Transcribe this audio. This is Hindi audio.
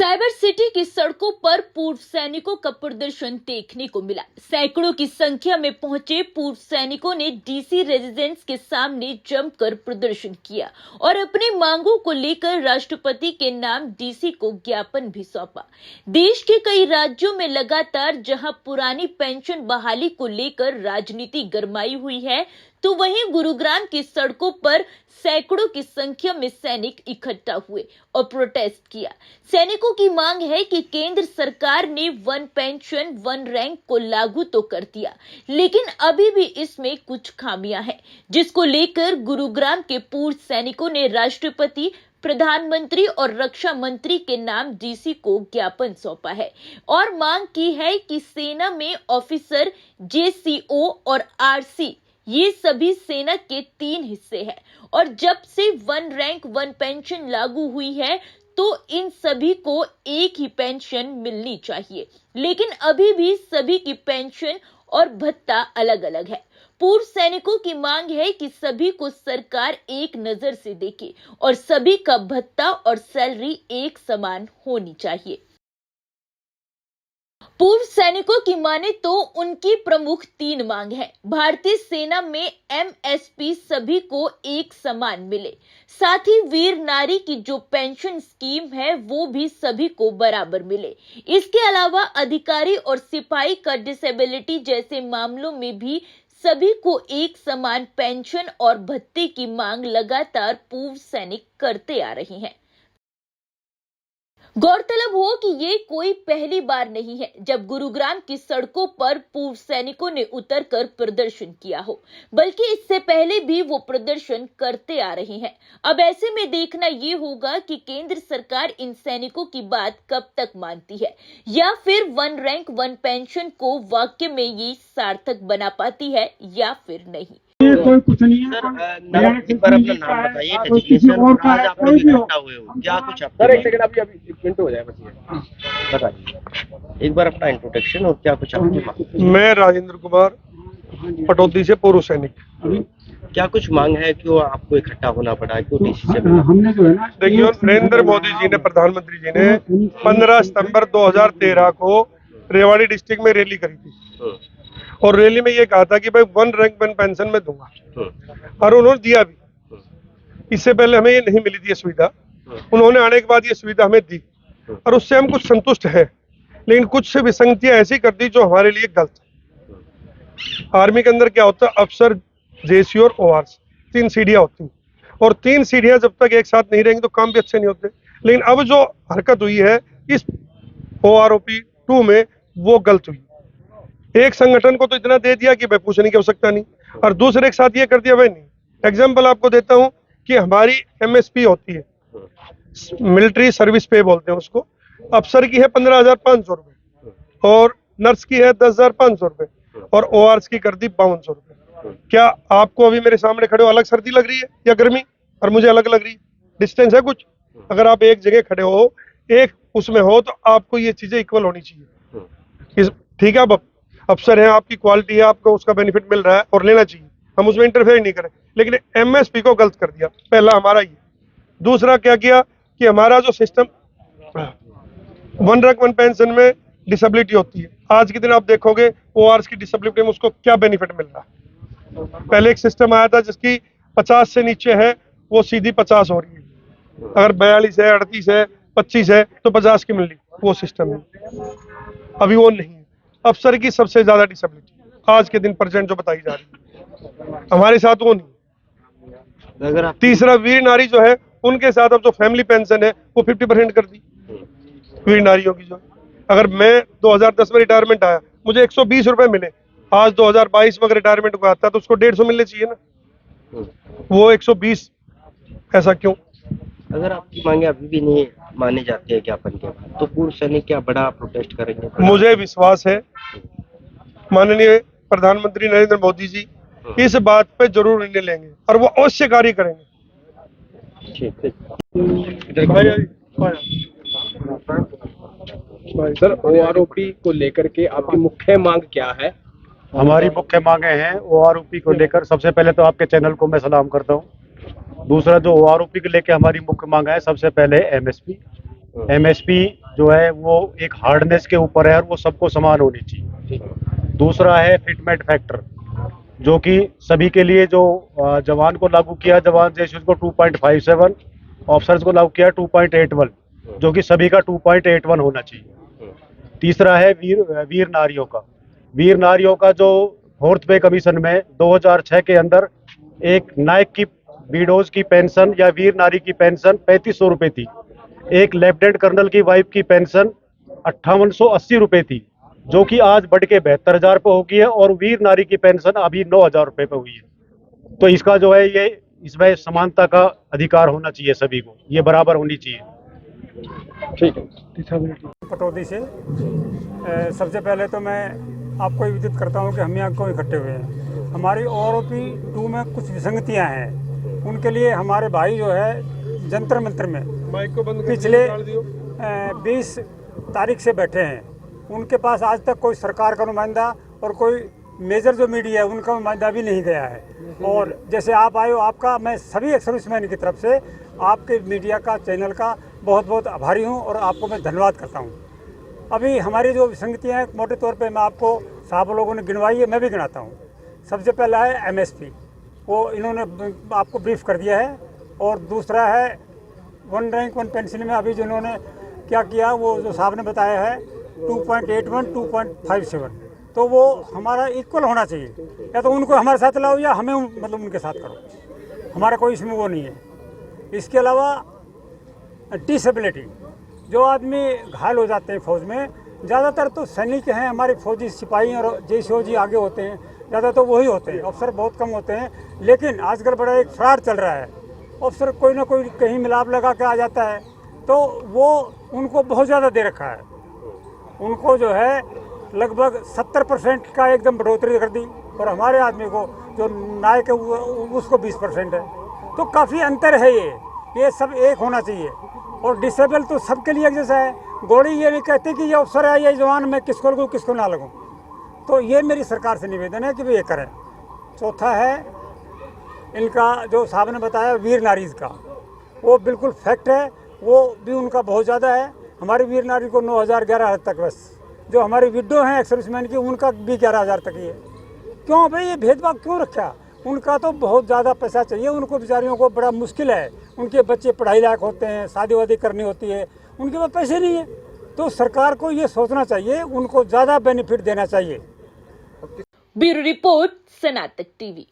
साइबर सिटी की सड़कों पर पूर्व सैनिकों का प्रदर्शन देखने को मिला। सैकड़ों की संख्या में पहुंचे पूर्व सैनिकों ने डीसी रेजिडेंस के सामने जमकर प्रदर्शन किया और अपनी मांगों को लेकर राष्ट्रपति के नाम डीसी को ज्ञापन भी सौंपा। देश के कई राज्यों में लगातार जहां पुरानी पेंशन बहाली को लेकर राजनीति गरमाई हुई है, तो वहीं गुरुग्राम की सड़कों पर सैकड़ों की संख्या में सैनिक इकट्ठा हुए और प्रोटेस्ट किया। सैनिकों की मांग है कि केंद्र सरकार ने वन पेंशन वन रैंक को लागू तो कर दिया, लेकिन अभी भी इसमें कुछ खामियां हैं, जिसको लेकर गुरुग्राम के पूर्व सैनिकों ने राष्ट्रपति, प्रधानमंत्री और रक्षा मंत्री के नाम डीसी को ज्ञापन सौंपा है और मांग की है कि सेना में ऑफिसर, जेसीओ और आरसी ये सभी सेना के 3 हिस्से हैं और जब से वन रैंक वन पेंशन लागू हुई है तो इन सभी को एक ही पेंशन मिलनी चाहिए, लेकिन अभी भी सभी की पेंशन और भत्ता अलग अलग है। पूर्व सैनिकों की मांग है कि सभी को सरकार एक नजर से देखे और सभी का भत्ता और सैलरी एक समान होनी चाहिए। पूर्व सैनिकों की माने तो उनकी प्रमुख 3 मांग है। भारतीय सेना में एमएसपी सभी को एक समान मिले, साथ ही वीर नारी की जो पेंशन स्कीम है वो भी सभी को बराबर मिले। इसके अलावा अधिकारी और सिपाही का डिसेबिलिटी जैसे मामलों में भी सभी को एक समान पेंशन और भत्ते की मांग लगातार पूर्व सैनिक करते आ रहे हैं। गौरतलब हो कि ये कोई पहली बार नहीं है जब गुरुग्राम की सड़कों पर पूर्व सैनिकों ने उतरकर प्रदर्शन किया हो, बल्कि इससे पहले भी वो प्रदर्शन करते आ रहे हैं। अब ऐसे में देखना ये होगा कि केंद्र सरकार इन सैनिकों की बात कब तक मानती है या फिर वन रैंक वन पेंशन को वाकई में ये सार्थक बना पाती है या फिर नहीं। कोई कुछ नहीं है सर। एक बार अपना नाम बताइए, डेजिग्नेशन, आज आप लोग इकट्ठा हुए हो, क्या कुछ आप? सर एक सेकंड, अभी 1 मिनट हो जाए बस। बताइए एक बार अपना इंट्रोडक्शन और क्या कुछ आपकी? मैं राजेंद्र कुमार पटौदी से पूर्व सैनिक। क्या कुछ मांग है, क्यों आपको इकट्ठा होना पड़ा, क्यों डीसी से? हमने जो है ना, देखिए, नरेंद्र मोदी जी ने, प्रधानमंत्री जी ने 15 सितंबर 2013 को रेवाड़ी डिस्ट्रिक्ट में रैली करी थी और रैली में ये कहा था कि भाई वन रैंक वन पेंशन में दूंगा और उन्होंने दिया भी। इससे पहले हमें ये नहीं मिली थी ये सुविधा, उन्होंने आने के बाद ये सुविधा हमें दी और उससे हम कुछ संतुष्ट हैं, लेकिन कुछ विसंगतियां ऐसी कर दी जो हमारे लिए गलत है। आर्मी के अंदर क्या होता है, अफसर, जेसी और ओआरसी 3 सीढ़ियां होती हैं और 3 सीढ़ियां जब तक एक साथ नहीं रहेंगी तो काम भी अच्छे नहीं होते। लेकिन अब जो हरकत हुई है इस OROP 2 में वो गलत हुई। एक संगठन को तो इतना दे दिया कि भाई पूछने की आवश्यकता नहीं, और दूसरे के साथ ये कर दिया भाई नहीं। एग्जाम्पल आपको देता हूं कि हमारी MSP होती है, मिलिट्री सर्विस पे बोलते हैं उसको, अफसर की है 15,500 रुपए और नर्स की है 10,500 रुपए और ORS की कर दी 5,200 रुपए। क्या आपको अभी मेरे सामने खड़े हो अलग सर्दी लग रही है या गर्मी, और मुझे अलग लग रही है? डिस्टेंस है कुछ? अगर आप एक जगह खड़े हो, एक उसमें हो, तो आपको ये चीजें इक्वल होनी चाहिए। ठीक है, अब अफसर है, आपकी क्वालिटी है, आपको उसका बेनिफिट मिल रहा है और लेना चाहिए, हम उसमें इंटरफेयर नहीं करें। लेकिन MSP को गलत कर दिया, पहला हमारा ये। दूसरा क्या किया कि हमारा जो system one rank one pension में डिसेबिलिटी होती है, आज के दिन आप देखोगे ORS की डिसेबिलिटी में उसको क्या बेनिफिट मिल रहा है। पहले एक सिस्टम आया था जिसकी 50 से नीचे है वो सीधी 50 हो रही है, अगर 42 है, 38 है, 25 है तो 50 की मिल रही, वो सिस्टम है। अभी वो नहीं है। अफसर की सबसे ज्यादा डिसेबिलिटी आज के दिन परसेंट जो बताई जा रही है, हमारे साथ वो नहीं। अगर आप तीसरा, वीर नारी जो है उनके साथ अब जो फैमिली पेंशन है वो 50% कर दी वीर नारियों की। जो अगर मैं 2010 में रिटायरमेंट आया, मुझे 120 रुपए मिले, आज 2022 में अगर रिटायरमेंट को आता है तो उसको 150 मिलने चाहिए ना, वो 120, ऐसा क्यों? अगर आपकी मांगे अभी भी नहीं माने जाते हैं ज्ञापन के बाद, तो पूर्व सैनिक क्या बड़ा प्रोटेस्ट करेंगे? मुझे विश्वास है माननीय प्रधानमंत्री नरेंद्र मोदी जी इस बात पे जरूर निर्णय लेंगे और वो अवश्य कार्य करेंगे। ठीक है सर, OROP को लेकर के आपकी मुख्य मांग क्या है? हमारी मुख्य मांगे हैं OROP को लेकर। सबसे पहले तो आपके चैनल को मैं सलाम करता हूं। दूसरा, जो OROP को लेकर हमारी मुख्य मांग है, सबसे पहले MSP जो है वो एक हार्डनेस के ऊपर है और वो सबको समान होनी चाहिए। दूसरा है फिटमेंट फैक्टर, जो कि सभी के लिए, जो जवान को लागू किया, जवान जैसे उसको 2.57, ऑफिसर्स को लागू किया 2.81, जो कि सभी का 2.81 होना चाहिए। तीसरा है वीर नारियों का। वीर नारियों का जो 4th पे कमीशन में 2006 के अंदर एक नायक की विडोज की पेंशन या वीर नारी की पेंशन 3500 रुपये थी। एक लेफ्टिनेंट कर्नल की वाइफ की पेंशन 5880 रुपये थी, जो कि आज बढ़ के 72,000 पे हो गई है, और वीर नारी की पेंशन अभी 9,000 रुपये पे हुई है। तो इसका जो है ये इसमें समानता का अधिकार होना चाहिए, सभी को ये बराबर होनी चाहिए। ठीक है। पटौदी से सबसे पहले तो मैं आपको विदित करता हूं कि हम यहाँ क्यों इकट्ठे हुए हैं। हमारी OROP 2 में कुछ विसंगतियां हैं, उनके लिए हमारे भाई जो है जंतर मंतर में पिछले 20 तारीख से बैठे हैं। उनके पास आज तक कोई सरकार का नुमाइंदा और कोई मेजर जो मीडिया है उनका नुमाइंदा भी नहीं गया है। और जैसे आप आए हो, आपका मैं सभी एक्स सर्विसमैन की तरफ से आपके मीडिया का, चैनल का बहुत बहुत आभारी हूं और आपको मैं धन्यवाद करता हूं। अभी हमारी जो विसंगतियाँ हैं मोटे तौर पे मैं आपको साहब लोगों ने गिनवाई है, मैं भी गिनाता हूँ। सबसे पहला है MSP, वो इन्होंने आपको ब्रीफ कर दिया है। और दूसरा है 1 रैंक 1 पेंशन में अभी जिन्होंने क्या किया, वो जो साहब ने बताया है 2.81, 2.57, तो वो हमारा इक्वल होना चाहिए। या तो उनको हमारे साथ लाओ या हमें मतलब उनके साथ करो, हमारा कोई इसमें वो नहीं है। इसके अलावा डिसेबिलिटी, जो आदमी घायल हो जाते हैं फौज में, ज़्यादातर तो सैनिक हैं, हमारे फौजी सिपाही और JCO जी आगे होते हैं, ज़्यादा तो वही होते हैं, अफसर बहुत कम होते हैं। लेकिन आजकल बड़ा एक फ्रॉड चल रहा है, अफसर कोई ना कोई कहीं मिलाप लगा के आ जाता है, तो वो उनको बहुत ज़्यादा दे रखा है। उनको जो है लगभग 70% का एकदम बढ़ोतरी कर दी, और हमारे आदमी को जो नायक है उसको 20% है। तो काफ़ी अंतर है ये सब एक होना चाहिए। और डिसेबल तो सबके लिए एक जैसा है। गोली ये नहीं कहती कि ये अफसर है ये जवान, मैं किसको लगूँ किसको ना लगूँ। तो ये मेरी सरकार से निवेदन है कि वे ये करें। चौथा है इनका जो साहब ने बताया वीर नारीज़ का, वो बिल्कुल फैक्ट है, वो भी उनका बहुत ज़्यादा है। हमारी वीर नारी को 9,000 11,000 तक, बस जो हमारी विडो हैं एक्स सर्विसमैन की उनका भी 11,000 तक ही है। क्यों भाई ये भेदभाव क्यों रखा? उनका तो बहुत ज़्यादा पैसा चाहिए, उनको बेचारियों को बड़ा मुश्किल है, उनके बच्चे पढ़ाई लायक होते हैं, शादी वादी करनी होती है, उनके पास पैसे नहीं है। तो सरकार को ये सोचना चाहिए, उनको ज़्यादा बेनिफिट देना चाहिए। Bureau report, Sanatak TV.